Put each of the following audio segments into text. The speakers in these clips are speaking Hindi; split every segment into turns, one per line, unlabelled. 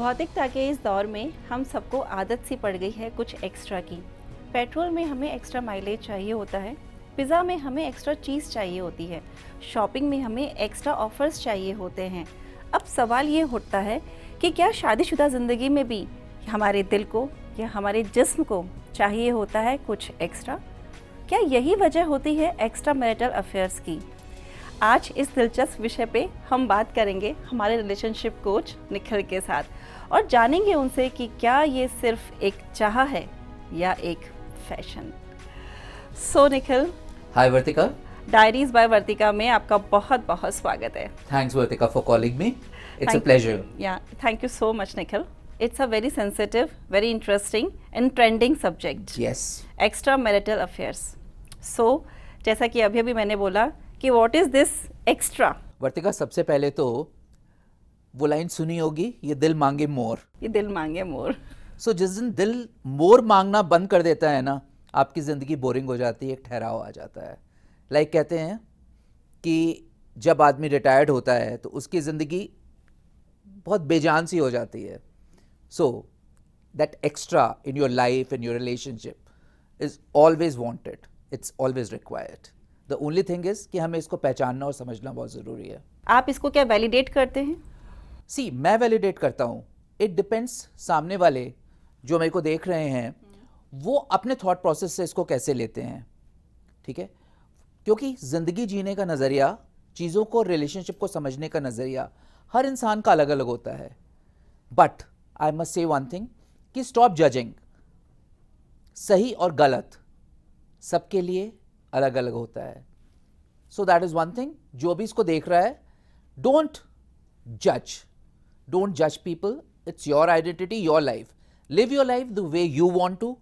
भौतिकता के इस दौर में हम सबको आदत सी पड़ गई है कुछ एक्स्ट्रा की। पेट्रोल में हमें एक्स्ट्रा माइलेज चाहिए होता है, पिज़्ज़ा में हमें एक्स्ट्रा चीज़ चाहिए होती है, शॉपिंग में हमें एक्स्ट्रा ऑफर्स चाहिए होते हैं। अब सवाल ये उठता है कि क्या शादीशुदा ज़िंदगी में भी हमारे दिल को या हमारे जिस्म को चाहिए होता है कुछ एक्स्ट्रा? क्या यही वजह होती है एक्स्ट्रा मैरिटल अफेयर्स की? आज इस दिलचस्प विषय पे हम बात करेंगे हमारे रिलेशनशिप कोच निखिल के साथ और जानेंगे उनसे कि क्या ये सिर्फ एक चाह है या एक fashion. So Nikhil,
hi Vartika,
diaries by Vartika में आपका बहुत बहुत स्वागत है।
Thanks Vartika for calling me, it's a pleasure.
Yeah thank you so much Nikhil. It's a very sensitive, very interesting and trending subject.
Yes.
Extramarital affairs. So, जैसा कि अभी मैंने बोला कि what is this extra?
वर्तिका, सबसे पहले तो वो लाइन सुनी होगी, ये दिल मांगे मोर।
ये दिल मांगे मोर।
So, जिस दिन दिल मोर मांगना बंद कर देता है ना, आपकी ज़िंदगी बोरिंग हो जाती है, एक ठहराव आ जाता है। लाइक कहते हैं कि जब आदमी रिटायर्ड होता है तो उसकी ज़िंदगी बहुत बेजान सी हो जाती है। So, that extra in your life, in your relationship is always wanted. It's always required. The only thing is कि हमें इसको पहचानना और समझना बहुत ज़रूरी है।
आप इसको क्या वैलिडेट करते हैं?
See, मैं वैलिडेट करता हूँ। It depends सामने वाले जो मेरे को देख रहे हैं वो अपने थॉट प्रोसेस से इसको कैसे लेते हैं, ठीक है? क्योंकि ज़िंदगी जीने का नज़रिया, चीज़ों को, रिलेशनशिप को समझने का नज़रिया हर इंसान का अलग अलग होता है। But I must say one thing कि स्टॉप जजिंग। सही और गलत सबके लिए अलग अलग होता है। So that is one thing. जो भी इसको देख रहा है, डोंट जज people. It's your identity, your life. Live your life the way you want to,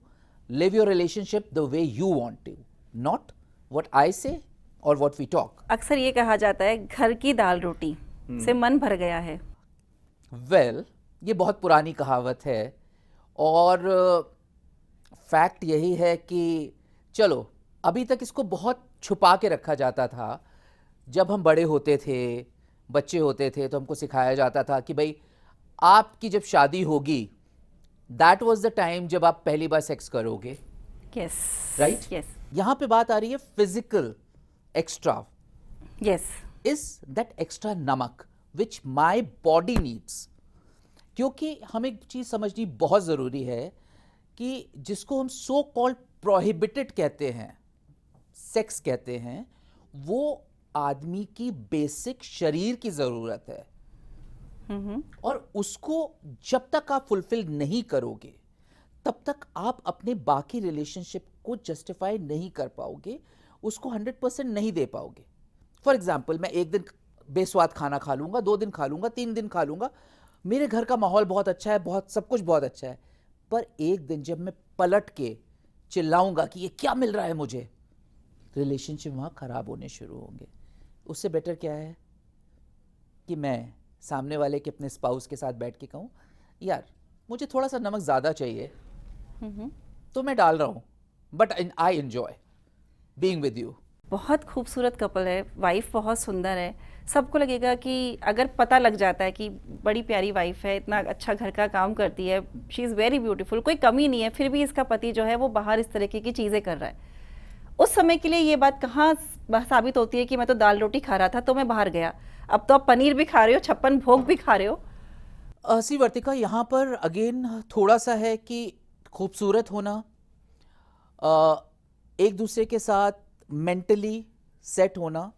live your relationship the way you want to, not what I say और वट वी टॉक।
अक्सर ये कहा जाता है घर की दाल रोटी से मन भर गया है।
वेल, ये बहुत पुरानी कहावत है और फैक्ट यही है कि चलो, अभी तक इसको बहुत छुपा के रखा जाता था। जब हम बड़े होते थे, बच्चे होते थे, तो हमको सिखाया जाता था कि भाई आपकी जब शादी होगी, दैट वाज द टाइम जब आप पहली बार सेक्स करोगे।
Yes,
right.
यस,
यहाँ पे बात आ रही है physical extra.
Yes.
Is that extra नमक विच माई बॉडी नीड्स। क्योंकि हमें एक चीज़ समझनी बहुत ज़रूरी है कि जिसको हम सो कॉल्ड प्रोहिबिटेड कहते हैं, सेक्स कहते हैं, वो आदमी की बेसिक शरीर की ज़रूरत है। और उसको जब तक आप फुलफिल नहीं करोगे तब तक आप अपने बाकी रिलेशनशिप को जस्टिफाई नहीं कर पाओगे, उसको 100% नहीं दे पाओगे। फॉर एग्जाम्पल, मैं एक दिन बेस्वाद खाना खा लूँगा, 2 दिन खा लूँगा, 3 दिन खा लूँगा, मेरे घर का माहौल बहुत अच्छा है, बहुत सब कुछ बहुत अच्छा है, पर एक दिन जब मैं पलट के चिल्लाऊंगा कि ये क्या मिल रहा है मुझे, रिलेशनशिप वहाँ ख़राब होने शुरू होंगे। उससे बेटर क्या है कि मैं सामने वाले के अपने स्पाउस के साथ बैठ के कहूँ, यार मुझे थोड़ा सा नमक ज़्यादा चाहिए, तो मैं डाल रहा हूँ, but I enjoy being with you.
बहुत खूबसूरत कपल है, वाइफ बहुत सुंदर है। सबको लगेगा कि अगर पता लग जाता है कि बड़ी प्यारी वाइफ है, इतना अच्छा घर का काम करती है, शी इज़ वेरी ब्यूटीफुल, कोई कमी नहीं है, फिर भी इसका पति जो है वो बाहर इस तरीके की चीज़ें कर रहा है, उस समय के लिए ये बात कहाँ साबित होती है कि मैं तो दाल रोटी खा रहा था तो मैं बाहर गया, अब तो आप पनीर भी खा रहे हो, 56 भोग भी खा रहे हो।
सी वर्तिका, यहाँ पर अगेन थोड़ा सा है कि खूबसूरत होना, एक दूसरे के साथ मेंटली सेट होना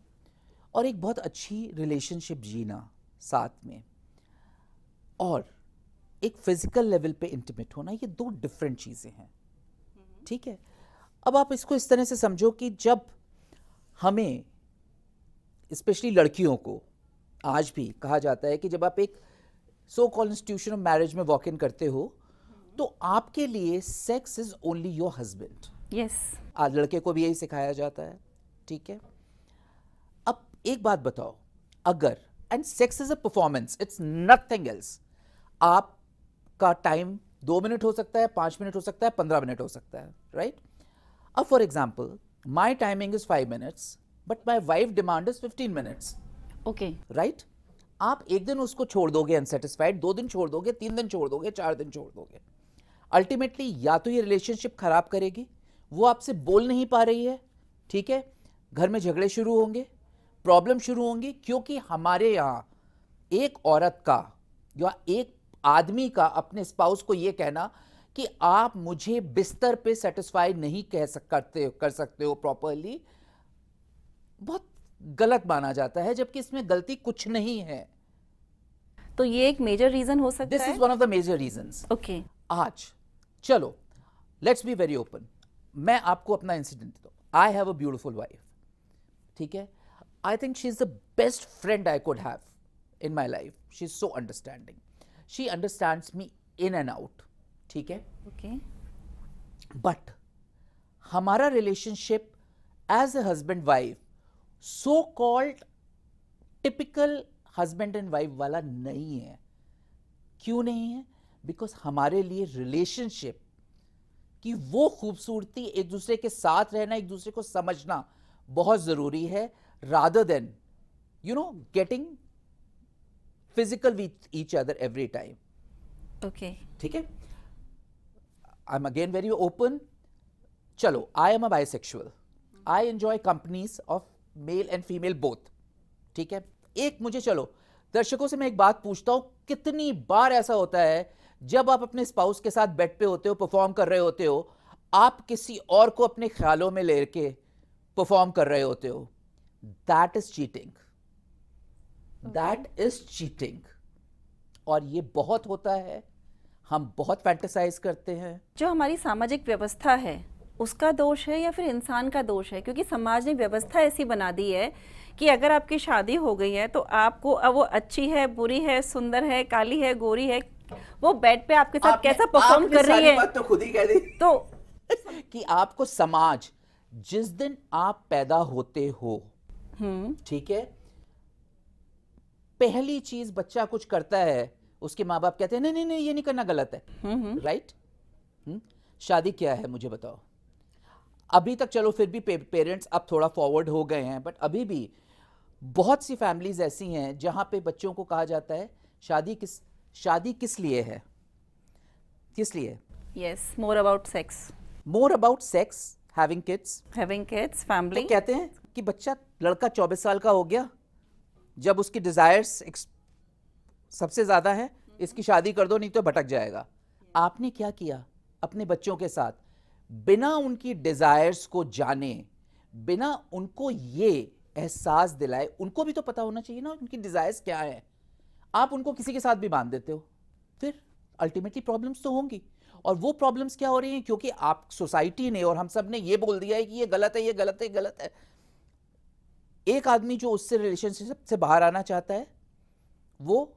और एक बहुत अच्छी रिलेशनशिप जीना साथ में, और एक फिजिकल लेवल पे इंटीमेट होना, ये 2 डिफरेंट चीज़ें हैं, ठीक है? अब आप इसको इस तरह से समझो कि जब हमें, स्पेशली लड़कियों को, आज भी कहा जाता है कि जब आप एक so called institution of marriage में वॉक इन करते हो तो आपके लिए sex is only your husband.
Yes,
आज लड़के को भी यही सिखाया जाता है, ठीक है? अब एक बात बताओ, अगर, and sex is a performance, it's nothing else. आपका टाइम 2 मिनट हो सकता है, 5 मिनट हो सकता है, 15 मिनट हो सकता है, राइट? अब for example, my timing is 5 minutes, but my wife demand is 15 minutes,
okay,
right? आप एक दिन उसको छोड़ दोगे अनसेटिस्फाइड, 2 दिन छोड़ दोगे, 3 दिन छोड़ दोगे, 4 दिन छोड़ दोगे, अल्टीमेटली या तो ये रिलेशनशिप खराब करेगी, वो आपसे बोल नहीं पा रही है, ठीक है, घर में झगड़े शुरू होंगे, प्रॉब्लम शुरू होंगी, क्योंकि हमारे यहाँ एक औरत का या एक आदमी का अपने स्पाउस को ये कहना कि आप मुझे बिस्तर पे सेटिस्फाई नहीं कर सकते हो प्रॉपरली, बहुत गलत माना जाता है, जबकि इसमें गलती कुछ नहीं है।
तो ये एक मेजर रीजन हो सकता
दिस
है।
Is one of the major reasons.
Okay,
आज चलो लेट्स बी वेरी ओपन, मैं आपको अपना इंसिडेंट देता हूं। I have a beautiful wife, ठीक है, I think she is the best friend I could have in my life. She is so understanding, she understands me in and out, ठीक है,
ओके,
बट हमारा relationship as a husband wife so called typical husband and wife वाला नहीं है। क्यों नहीं है? बिकॉज हमारे लिए रिलेशनशिप की वो खूबसूरती, एक दूसरे के साथ रहना, एक दूसरे को समझना बहुत जरूरी है, rather than getting physical with each other every time.
Okay,
ठीक है, I am again very open. चलो, I am a bisexual, I enjoy companies of male and female both, ठीक है। एक मुझे, चलो दर्शकों से मैं एक बात पूछता हूं, कितनी बार ऐसा होता है जब आप अपने स्पाउस के साथ बेड पे होते हो, परफॉर्म कर रहे होते हो, आप किसी और को अपने ख्यालों में लेके परफॉर्म कर रहे होते हो? That is cheating, that is cheating. और ये बहुत होता है, हम बहुत फैंटेसाइज करते हैं।
जो हमारी सामाजिक व्यवस्था है उसका दोष है या फिर इंसान का दोष है? क्योंकि समाज ने व्यवस्था ऐसी बना दी है कि अगर आपकी शादी हो गई है तो आपको, अब वो अच्छी है, बुरी है, सुंदर है, काली है, गोरी है, वो बेड पे आपके साथ कैसा परफॉर्म कर रही है,
बात तो खुद ही कह दी
तो
कि आपको समाज, जिस दिन आप पैदा होते हो, ठीक है, पहली चीज बच्चा कुछ करता है, उसके माँ बाप कहते हैं नहीं नहीं नहीं ये नहीं करना, गलत है, राइट? शादी क्या है मुझे बताओ। अभी तक चलो फिर भी पेरेंट्स अब थोड़ा फॉरवर्ड हो गए हैं, बट अभी भी बहुत सी फैमिलीज ऐसी हैं जहां पे बच्चों को कहा जाता है शादी किस लिए है, किस लिए?
Yes, more about sex,
more about sex, having kids,
family.
तो कहते हैं कि बच्चा, लड़का 24 साल का हो गया, जब उसकी डिजायर्स सबसे ज्यादा है, इसकी शादी कर दो नहीं तो भटक जाएगा। आपने क्या किया अपने बच्चों के साथ? बिना उनकी डिजायर्स को जाने, बिना उनको ये एहसास दिलाए, उनको भी तो पता होना चाहिए ना उनकी डिजायर्स क्या है, आप उनको किसी के साथ भी बांध देते हो, फिर अल्टीमेटली प्रॉब्लम्स तो होंगी। और वो प्रॉब्लम्स क्या हो रही हैं? क्योंकि आप, सोसाइटी ने और हम सब ने ये बोल दिया है कि ये गलत है, ये गलत है, गलत है। एक आदमी जो उससे रिलेशनशिप से बाहर आना चाहता है, वो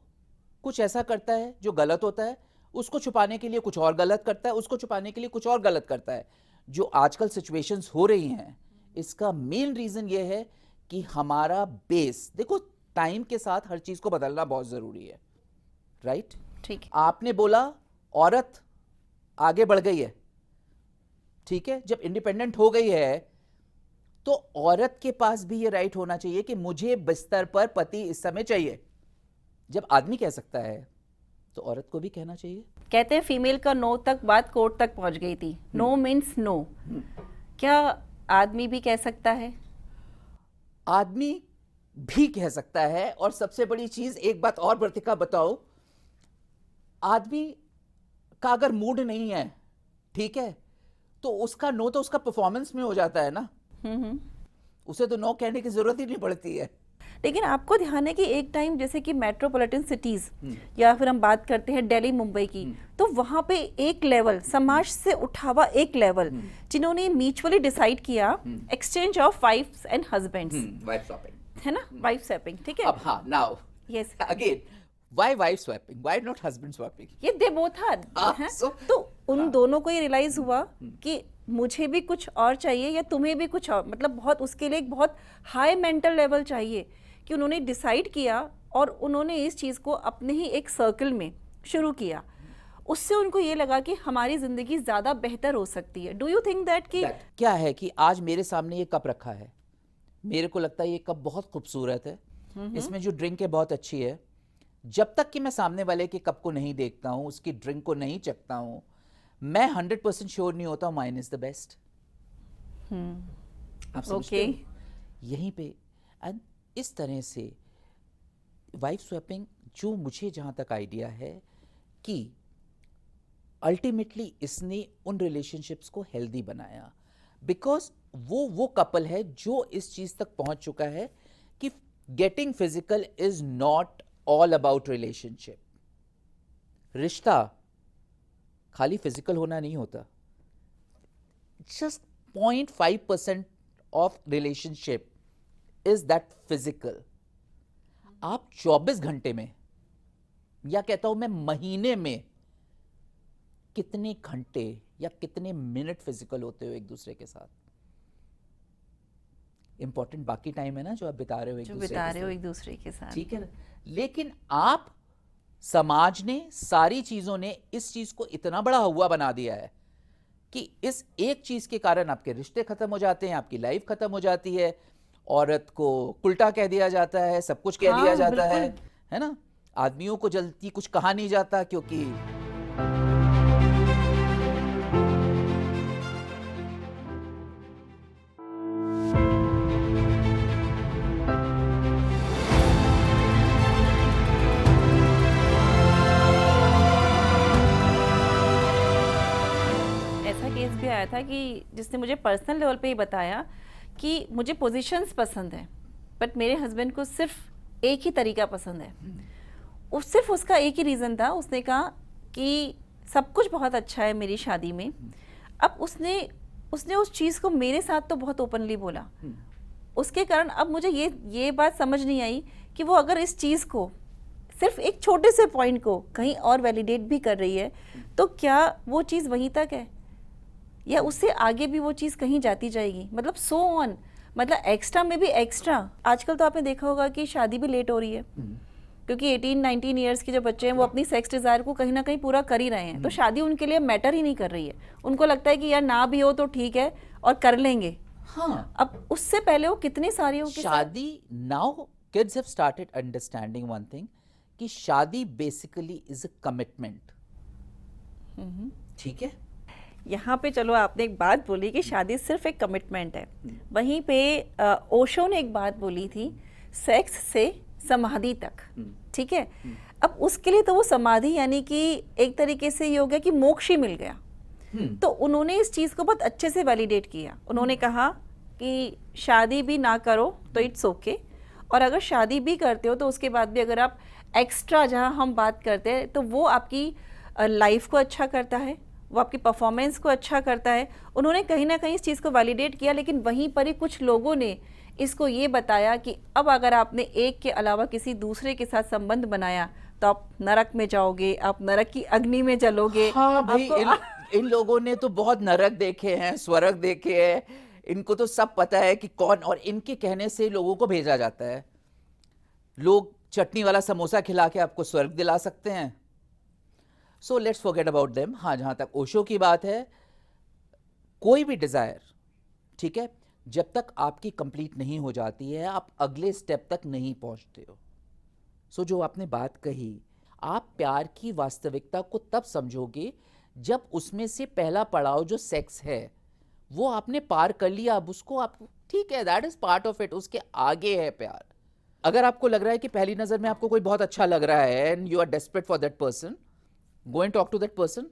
कुछ ऐसा करता है जो गलत होता है, उसको छुपाने के लिए कुछ और गलत करता है, उसको छुपाने के लिए कुछ और गलत करता है। जो आजकल सिचुएशंस हो रही हैं, इसका मेन रीजन ये है कि हमारा बेस, देखो टाइम के साथ हर चीज को बदलना बहुत जरूरी है, राइट?
ठीक है,
आपने बोला औरत आगे बढ़ गई है, ठीक है, जब इंडिपेंडेंट हो गई है तो औरत के पास भी ये राइट होना चाहिए कि मुझे बिस्तर पर पति इस समय चाहिए। जब आदमी कह सकता है तो औरत को भी कहना चाहिए।
कहते हैं फीमेल का नो तक बात कोर्ट तक पहुंच गई थी। No means no. क्या आदमी भी कह सकता है?
आदमी भी कह सकता है। और सबसे बड़ी चीज, एक बात और वर्तिका बताओ, आदमी का अगर मूड नहीं है, ठीक है, तो उसका नो तो उसका परफॉर्मेंस में हो जाता है ना, उसे तो नो कहने की जरूरत ही नहीं पड़ती है।
लेकिन आपको ध्यान है कि एक टाइम जैसे कि मेट्रोपॉलिटन सिटीज या फिर हम बात करते हैं दिल्ली, मुंबई की, तो वहां पे एक लेवल, समाज से उठा हुआ एक लेवल, जिन्होंने म्यूचुअली डिसाइड किया exchange of wives and husbands,
wife swapping,
है ना, वाइफ स्वैपिंग, ठीक है।
अब हाँ, now
yes,
again, why wife swapping, why not husband swapping?
ये दे बोथ आर, तो उन दोनों को ये रियलाइज हुआ कि मुझे भी कुछ और चाहिए या तुम्हें भी कुछ और, मतलब बहुत उसके लिए एक बहुत हाई मेंटल लेवल चाहिए कि उन्होंने डिसाइड किया और उन्होंने इस चीज़ को अपने ही एक सर्कल में शुरू किया। उससे उनको ये लगा कि हमारी ज़िंदगी ज़्यादा बेहतर हो सकती है। डू यू थिंक दैट कि
क्या है कि आज मेरे सामने ये कप रखा है, मेरे को लगता है ये कप बहुत खूबसूरत है, इसमें जो ड्रिंक है बहुत अच्छी है, जब तक कि मैं सामने वाले के कप को नहीं देखता हूं, उसकी ड्रिंक को नहीं चखता हूं, मैं 100% श्योर नहीं होता माइन इज द बेस्ट। आप समझते हो? यहीं पे एंड इस तरह से वाइफ स्वैपिंग, जो मुझे जहां तक आइडिया है कि अल्टीमेटली इसने उन रिलेशनशिप्स को हेल्दी बनाया, बिकॉज वो कपल है जो इस चीज तक पहुंच चुका है कि getting physical is not all about relationship. रिश्ता खाली फिजिकल होना नहीं होता। Just 0.5% of relationship is that physical. आप 24 घंटे में, या कहता हूं मैं महीने में, कितने घंटे या कितने मिनट फिजिकल होते हो एक दूसरे के साथ? इंपॉर्टेंट बाकी टाइम है ना जो आप बिता रहे हो
एक दूसरे के साथ,
ठीक है ना। लेकिन आप, समाज ने, सारी चीजों ने इस चीज को इतना बड़ा हुआ बना दिया है कि इस एक चीज के कारण आपके रिश्ते खत्म हो जाते हैं, आपकी लाइफ खत्म हो जाती है, औरत को उल्टा कह दिया जाता है, सब कुछ कह दिया जाता है ना। आदमियों को जल्दी कुछ कहा नहीं जाता क्योंकि
ऐसा केस भी आया था कि जिसने मुझे पर्सनल लेवल पे ही बताया कि मुझे पोजीशंस पसंद है, बट मेरे हस्बैंड को सिर्फ एक ही तरीका पसंद है। सिर्फ उसका एक ही रीज़न था, उसने कहा कि सब कुछ बहुत अच्छा है मेरी शादी में। अब उसने उस चीज़ को मेरे साथ तो बहुत ओपनली बोला, उसके कारण अब मुझे ये बात समझ नहीं आई कि वो अगर इस चीज़ को, सिर्फ एक छोटे से पॉइंट को कहीं और वैलिडेट भी कर रही है, तो क्या वो चीज़ वहीं तक है या उससे आगे भी वो चीज़ कहीं जाती जाएगी? मतलब सो ऑन, मतलब एक्स्ट्रा में भी एक्स्ट्रा। आजकल तो आपने देखा होगा कि शादी भी लेट हो रही है, क्योंकि 18-19 ईयर्स के जो बच्चे हैं वो अपनी सेक्स डिज़ायर को कहीं ना कहीं पूरा कर ही रहे हैं, तो शादी उनके लिए मैटर ही नहीं कर रही है। उनको लगता है कि यार ना भी हो तो ठीक है और कर लेंगे।
हाँ,
अब उससे पहले वो कितनी सारी
शादी, now kids have started understanding one thing कि शादी बेसिकली इज अ कमिटमेंट। ठीक है,
यहाँ पे चलो आपने एक बात बोली कि शादी सिर्फ एक कमिटमेंट है, वहीं पे ओशो ने एक बात बोली थी, सेक्स से समाधि तक। ठीक है, अब उसके लिए तो वो समाधि यानी कि एक तरीके से ये हो गया कि मोक्ष ही मिल गया। तो उन्होंने इस चीज़ को बहुत अच्छे से वैलिडेट किया। उन्होंने कहा कि शादी भी ना करो तो इट्स ओके, और अगर शादी भी करते हो तो उसके बाद भी अगर आप एक्स्ट्रा, जहाँ हम बात करते हैं, तो वो आपकी लाइफ को अच्छा करता है, वो आपकी परफॉर्मेंस को अच्छा करता है। उन्होंने कहीं ना कहीं इस चीज़ को वैलिडेट किया, लेकिन वहीं पर ही कुछ लोगों ने इसको ये बताया कि अब अगर आपने एक के अलावा किसी दूसरे के साथ संबंध बनाया तो आप नरक में जाओगे, आप नरक की अग्नि में जलोगे।
हाँ भाई, इन लोगों ने तो बहुत नरक देखे हैं, स्वर्ग देखे हैं, इनको तो सब पता है कि कौन, और इनके कहने से लोगों को भेजा जाता है। लोग चटनी वाला समोसा खिला के आपको स्वर्ग दिला सकते हैं। So let's forget about them. हाँ, जहां तक ओशो की बात है, कोई भी डिजायर, ठीक है, जब तक आपकी कंप्लीट नहीं हो जाती है, आप अगले स्टेप तक नहीं पहुंचते हो। सो जो आपने बात कही, आप प्यार की वास्तविकता को तब समझोगे जब उसमें से पहला पड़ाव जो सेक्स है वो आपने पार कर लिया। अब उसको आप, ठीक है, that is part of it, उसके आगे है प्यार। अगर आपको लग रहा है कि पहली नजर में आपको कोई बहुत अच्छा लग रहा है and you are desperate for that person, go and talk to that person.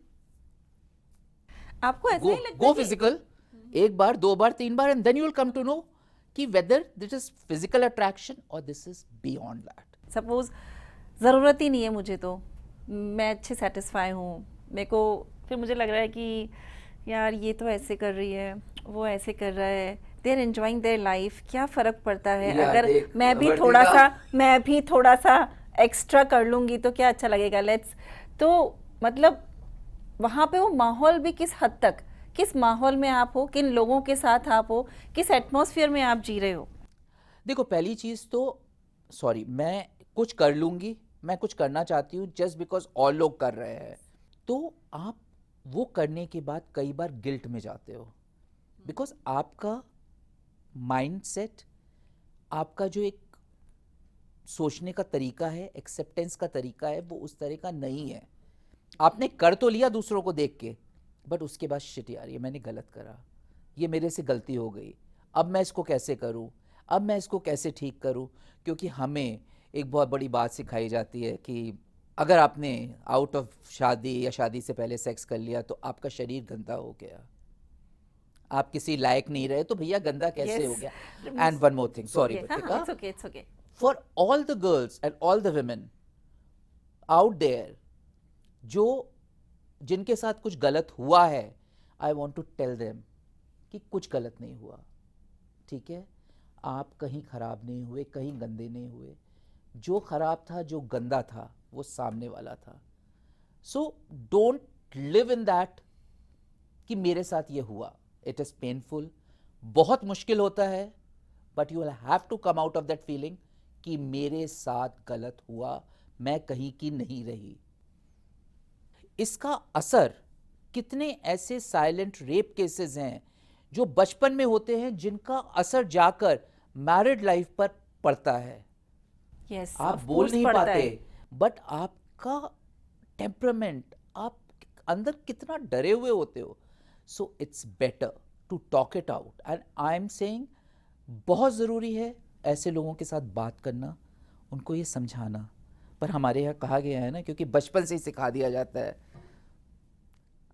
आपको ऐसा ही लगता
गो
है
फिजिकल, एक बार, दो बार, तीन बार, and then you will come to know कि whether this is physical attraction और this is beyond that.
Suppose ज़रूरत ही नहीं है मुझे, तो मैं अच्छे सेटिस्फाई हूँ, मेरे को फिर मुझे लग रहा है कि यार ये तो ऐसे कर रही है, वो ऐसे कर रहा है, they are enjoying their life, क्या फ़र्क पड़ता है अगर मैं भी थोड़ा सा एक्स्ट्रा कर लूँगी तो क्या अच्छा लगेगा, लेट्स। तो मतलब वहाँ पे वो माहौल भी किस हद तक, किस माहौल में आप हो, किन लोगों के साथ आप हो, किस एटमॉस्फेयर में आप जी रहे हो।
देखो, पहली चीज तो, सॉरी, मैं कुछ कर लूंगी, मैं कुछ करना चाहती हूँ जस्ट बिकॉज और लोग कर रहे हैं, तो आप वो करने के बाद कई बार गिल्ट में जाते हो, बिकॉज आपका माइंडसेट, आपका जो एक सोचने का तरीका है, एक्सेप्टेंस का तरीका है, वो उस तरह का नहीं है। आपने कर तो लिया दूसरों को देख के, बट उसके बाद शिट यार ये मैंने गलत करा, ये मेरे से गलती हो गई, अब मैं इसको कैसे करूं, अब मैं इसको कैसे ठीक करूं। क्योंकि हमें एक बहुत बड़ी बात सिखाई जाती है कि अगर आपने आउट ऑफ शादी या शादी से पहले सेक्स कर लिया तो आपका शरीर गंदा हो गया, आप किसी लायक नहीं रहे, तो भैया गंदा कैसे हो गया। And one more thing, sorry बटिका,
it's okay.
For all the girls and all the women out there जो जिनके साथ कुछ गलत हुआ है, I want to tell them कि कुछ गलत नहीं हुआ, ठीक है। आप कहीं खराब नहीं हुए, कहीं गंदे नहीं हुए। जो खराब था, जो गंदा था, वो सामने वाला था। So don't live in that कि मेरे साथ ये हुआ। इट इज पेनफुल, बहुत मुश्किल होता है, but you will have to come out of that feeling कि मेरे साथ गलत हुआ, मैं कहीं की नहीं रही। इसका असर कितने ऐसे साइलेंट रेप केसेस हैं जो बचपन में होते हैं, जिनका असर जाकर मैरिड लाइफ पर पड़ता है।
यस,
आप बोल नहीं पाते, बट आपका टेम्परामेंट, आप अंदर कितना डरे हुए होते हो। So it's better to talk it out, and I am saying बहुत ज़रूरी है ऐसे लोगों के साथ बात करना, उनको ये समझाना। पर हमारे यहाँ कहा गया है ना, क्योंकि बचपन से ही सिखा दिया जाता है।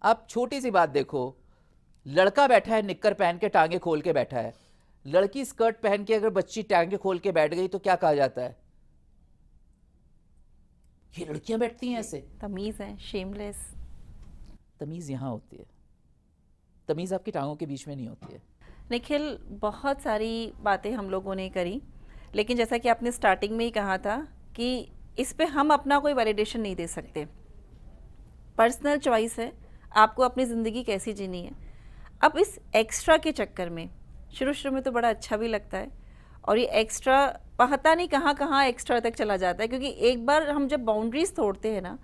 आप छोटी सी बात देखो, लड़का बैठा है निक्कर पहन के, टांगे खोल के बैठा है, लड़की स्कर्ट पहन के अगर बच्ची टांगे खोल के बैठ गई तो क्या कहा जाता है, ये लड़कियां बैठती हैं ऐसे।
तमीज है, शेमलेस।
तमीज यहाँ होती है, तमीज आपकी टांगों के बीच में नहीं होती है।
निखिल, बहुत सारी बातें हम लोगों ने करी, लेकिन जैसा कि आपने स्टार्टिंग में ही कहा था कि इस पे हम अपना कोई वैलिडेशन नहीं दे सकते। पर्सनल चॉइस है आपको अपनी ज़िंदगी कैसी जीनी है। अब इस एक्स्ट्रा के चक्कर में शुरू में तो बड़ा अच्छा भी लगता है, और ये एक्स्ट्रा पता नहीं कहाँ कहाँ एक्स्ट्रा तक चला जाता है। क्योंकि एक बार हम जब बाउंड्रीज तोड़ते हैं ना,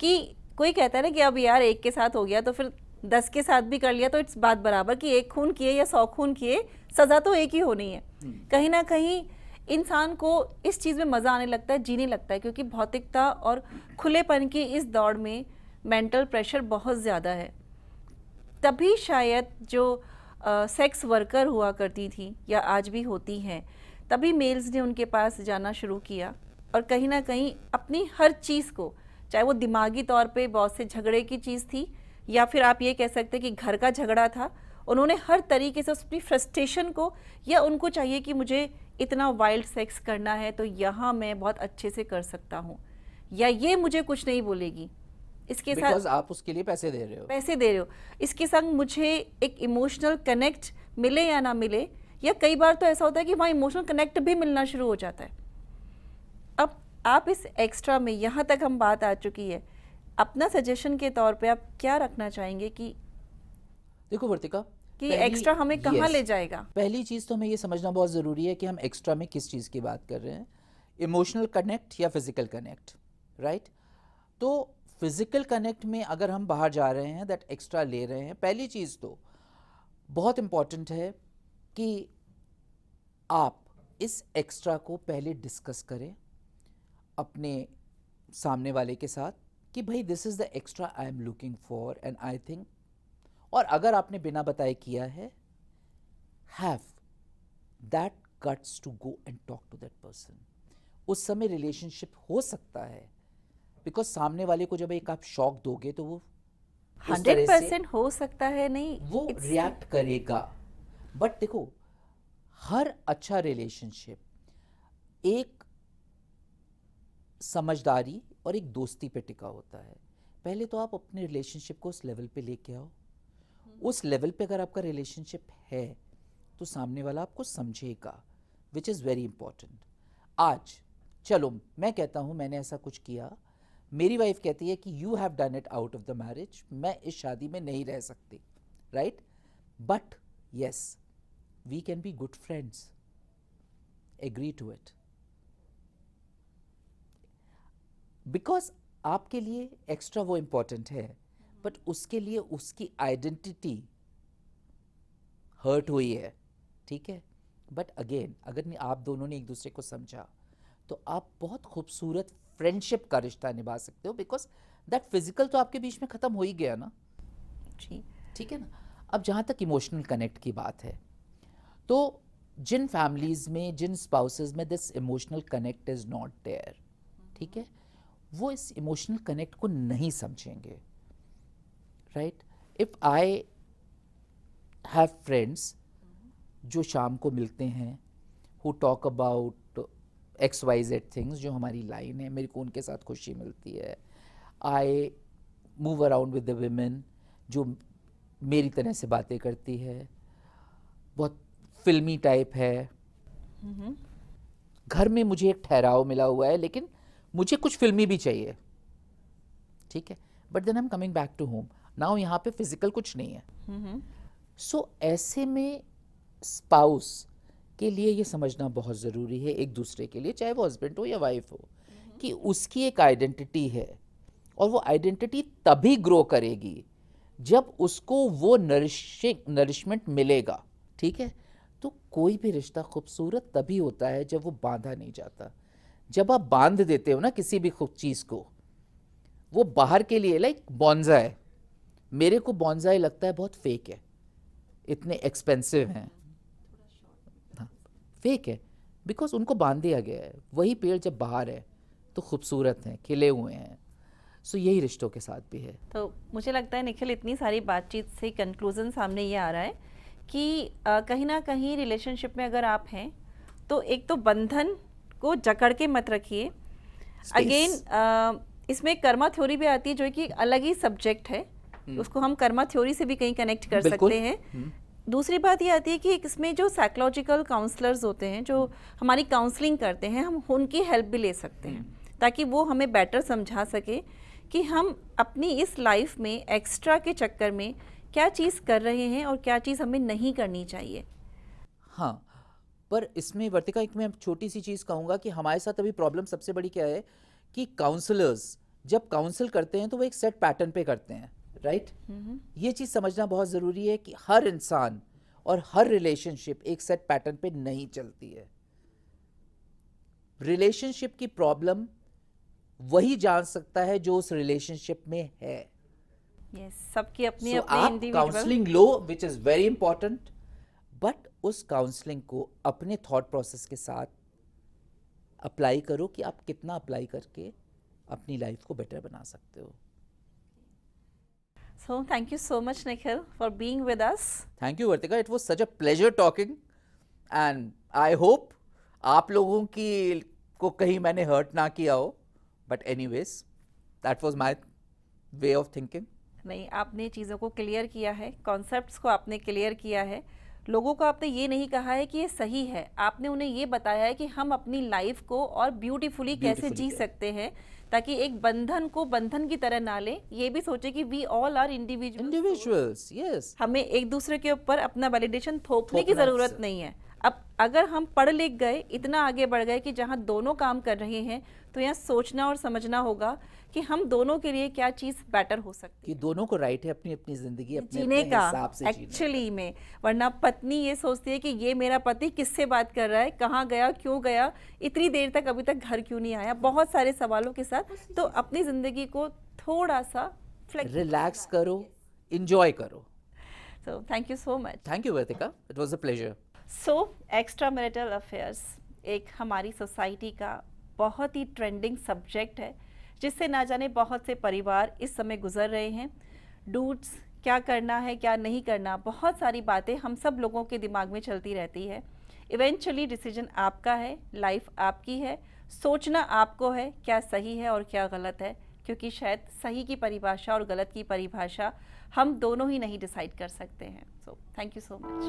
कि कोई कहता है ना कि अब यार एक के साथ हो गया तो फिर 10 के साथ भी कर लिया तो इट्स बात बराबर, कि एक खून किए या 100 खून किए, सज़ा तो एक ही होनी है। कहीं ना कहीं इंसान को इस चीज़ में मज़ा आने लगता है, जीने लगता है, क्योंकि भौतिकता और खुलेपन की इस दौड़ में मेंटल प्रेशर बहुत ज़्यादा है। तभी शायद जो सेक्स वर्कर हुआ करती थी या आज भी होती हैं, तभी मेल्स ने उनके पास जाना शुरू किया, और कहीं ना कहीं अपनी हर चीज़ को, चाहे वो दिमागी तौर पे बॉस से झगड़े की चीज़ थी, या फिर आप ये कह सकते हैं कि घर का झगड़ा था, उन्होंने हर तरीके से अपनी फ्रस्ट्रेशन को, या उनको चाहिए कि मुझे इतना वाइल्ड सेक्स करना है तो यहाँ मैं बहुत अच्छे से कर सकता हूँ, या ये मुझे कुछ नहीं बोलेगी, इसके साथ
आप उसके लिए पैसे दे रहे हो,
इसके संग मुझे एक इमोशनल कनेक्ट मिले या ना मिले, या कई बार तो ऐसा होता है कि वहाँ इमोशनल कनेक्ट भी मिलना शुरू हो जाता है। अब आप इस एक्स्ट्रा में, यहाँ तक हम बात आ चुकी है, अपना सजेशन के तौर पे आप क्या रखना चाहेंगे कि
देखो वर्तिका,
कि एक्स्ट्रा हमें कहाँ ले जाएगा?
पहली चीज़ तो हमें ये समझना बहुत ज़रूरी है कि हम एक्स्ट्रा में किस चीज़ की बात कर रहे हैं, इमोशनल कनेक्ट या फिजिकल कनेक्ट, राइट। तो फिजिकल कनेक्ट में अगर हम बाहर जा रहे हैं, दैट एक्स्ट्रा ले रहे हैं, पहली चीज़ तो बहुत इम्पॉर्टेंट है कि आप इस एक्स्ट्रा को पहले डिस्कस करें अपने सामने वाले के साथ कि भाई this is the extra I am looking for and I think, और अगर आपने बिना बताए किया है, have that guts to go and talk to that person. उस समय रिलेशनशिप हो सकता है, बिकॉज सामने वाले को जब एक आप शॉक दोगे तो वो
100% हो सकता है, नहीं
वो रिएक्ट करेगा। बट देखो, हर अच्छा रिलेशनशिप एक समझदारी और एक दोस्ती पे टिका होता है। पहले तो आप अपने रिलेशनशिप को उस लेवल पे लेके आओ। उस लेवल पे अगर आपका रिलेशनशिप है तो सामने वाला आपको समझेगा, विच इज़ वेरी इंपॉर्टेंट। आज चलो मैं कहता हूँ मैंने ऐसा कुछ किया, मेरी वाइफ कहती है कि you have done it out of the marriage, मैं इस शादी में नहीं रह सकती, right. But yes, we can be good friends, agree to it, because आपके लिए एक्स्ट्रा वो इम्पॉर्टेंट है, बट उसके लिए उसकी आइडेंटिटी हर्ट हुई है, ठीक है। बट अगेन, अगर आप दोनों ने एक दूसरे को समझा तो आप बहुत खूबसूरत फ्रेंडशिप का रिश्ता निभा सकते हो, बिकॉज दैट फिजिकल तो आपके बीच में ख़त्म हो ही गया ना।
जी।
ठीक है ना। अब जहाँ तक इमोशनल कनेक्ट की बात है, तो जिन फैमिलीज़ में, जिन स्पाउसेस में this emotional connect is not there, ठीक है, वो इस इमोशनल कनेक्ट को नहीं समझेंगे, right. If I have friends जो शाम को मिलते हैं, who talk about XYZ things, जो हमारी लाइन है, मेरे को उनके साथ खुशी मिलती है। I move around with the women जो मेरी तरह से बातें करती है, बहुत फिल्मी टाइप है। घर में मुझे एक ठहराव मिला हुआ है, लेकिन मुझे कुछ फिल्मी भी चाहिए, ठीक है, but then I am coming back to home now, यहाँ पे फिजिकल कुछ नहीं है। सो ऐसे में स्पाउस के लिए ये समझना बहुत ज़रूरी है, एक दूसरे के लिए, चाहे वो हस्बैंड हो या वाइफ हो, कि उसकी एक आइडेंटिटी है, और वो आइडेंटिटी तभी ग्रो करेगी जब उसको वो नरिशमेंट मिलेगा, ठीक है। तो कोई भी रिश्ता खूबसूरत तभी होता है जब वो बांधा नहीं जाता। जब आप बांध देते हो ना किसी भी खूब चीज़ को, वो बाहर के लिए लाइक बॉन्जाई, मेरे को बॉन्जाई लगता है बहुत फेक है, इतने एक्सपेंसिव हैं, हाँ फेक है, बिकॉज उनको बांध दिया गया है। वही पेड़ जब बाहर है तो खूबसूरत हैं, खिले हुए हैं। सो यही रिश्तों के साथ भी है।
तो मुझे लगता है निखिल, इतनी सारी बातचीत से कंक्लूजन सामने ये आ रहा है कि कहीं ना कहीं रिलेशनशिप में अगर आप हैं तो एक तो बंधन को जकड़ के मत रखिए। अगेन इसमें कर्मा थ्योरी भी आती है, जो कि अलग ही सब्जेक्ट है, उसको हम कर्मा थ्योरी से भी कहीं कनेक्ट कर सकते हैं। दूसरी बात ये आती है कि इसमें जो साइकोलॉजिकल काउंसलर्स होते हैं, जो हमारी काउंसलिंग करते हैं, हम उनकी हेल्प भी ले सकते हैं, ताकि वो हमें बेटर समझा सके कि हम अपनी इस लाइफ में एक्स्ट्रा के चक्कर में क्या चीज़ कर रहे हैं और क्या चीज़ हमें नहीं करनी चाहिए।
हाँ, पर इसमें वर्तिका एक मैं छोटी सी चीज़ कहूँगा कि हमारे साथ अभी प्रॉब्लम सबसे बड़ी क्या है कि काउंसलर्स जब काउंसल करते हैं तो वो एक सेट पैटर्न पे करते हैं, राइट। ये चीज़ समझना बहुत ज़रूरी है कि हर इंसान और हर रिलेशनशिप एक सेट पैटर्न पे नहीं चलती है। रिलेशनशिप की प्रॉब्लम वही जान सकता है जो उस रिलेशनशिप में है।
Yes, सबकी अपनी
So,
अपनी
आप
individual
counselling low, which is very important, but उस काउंसलिंग को अपने थॉट प्रोसेस के साथ अप्लाई करो कि आप कितना अप्लाई करके अपनी लाइफ को बेटर बना सकते हो।
So thank you so much, Nikhil, for being with us.
Thank you Vartika, it was such a pleasure talking, and I hope आप लोगों की को कहीं मैंने हर्ट ना किया हो, but anyways that was my way of thinking.
नहीं, आपने चीज़ों को क्लियर किया है, कॉन्सेप्ट्स को आपने क्लियर किया है, लोगों को आपने ये नहीं कहा है कि ये सही है, आपने उन्हें ये बताया है कि हम अपनी लाइफ को और ब्यूटीफुली कैसे जी सकते हैं, ताकि एक बंधन को बंधन की तरह ना ले, ये भी सोचे कि we all are
individuals, yes.
हमें एक दूसरे के ऊपर अपना वैलिडेशन थोपने की ज़रूरत नहीं है। अब अगर हम पढ़ लिख गए, इतना आगे बढ़ गए कि जहाँ दोनों काम कर रहे हैं, तो यहाँ सोचना और समझना होगा कि हम दोनों के लिए क्या चीज़ बेटर हो सकती है,
कि दोनों को राइट है अपनी अपनी जिंदगी अपने
जीने
अपने
का
हिसाब से
एक्चुअली में। वरना पत्नी ये सोचती है कि ये मेरा पति किससे बात कर रहा है, कहाँ गया, क्यों गया, इतनी देर तक अभी तक घर क्यों नहीं आया, बहुत सारे सवालों के साथ। तो अपनी ज़िंदगी को थोड़ा सा
रिलैक्स करो, इंजॉय करो।
So thank you so much.
Thank you Vartika, it was a pleasure.
So extra marital affairs एक हमारी सोसाइटी का बहुत ही ट्रेंडिंग सब्जेक्ट है, जिससे ना जाने बहुत से परिवार इस समय गुजर रहे हैं। डूड्स, क्या करना है क्या नहीं करना, बहुत सारी बातें हम सब लोगों के दिमाग में चलती रहती है। इवेंचुअली डिसीजन आपका है, लाइफ आपकी है, सोचना आपको है क्या सही है और क्या गलत है, क्योंकि शायद सही की परिभाषा और गलत की परिभाषा हम दोनों ही नहीं डिसाइड कर सकते हैं। So thank you so much.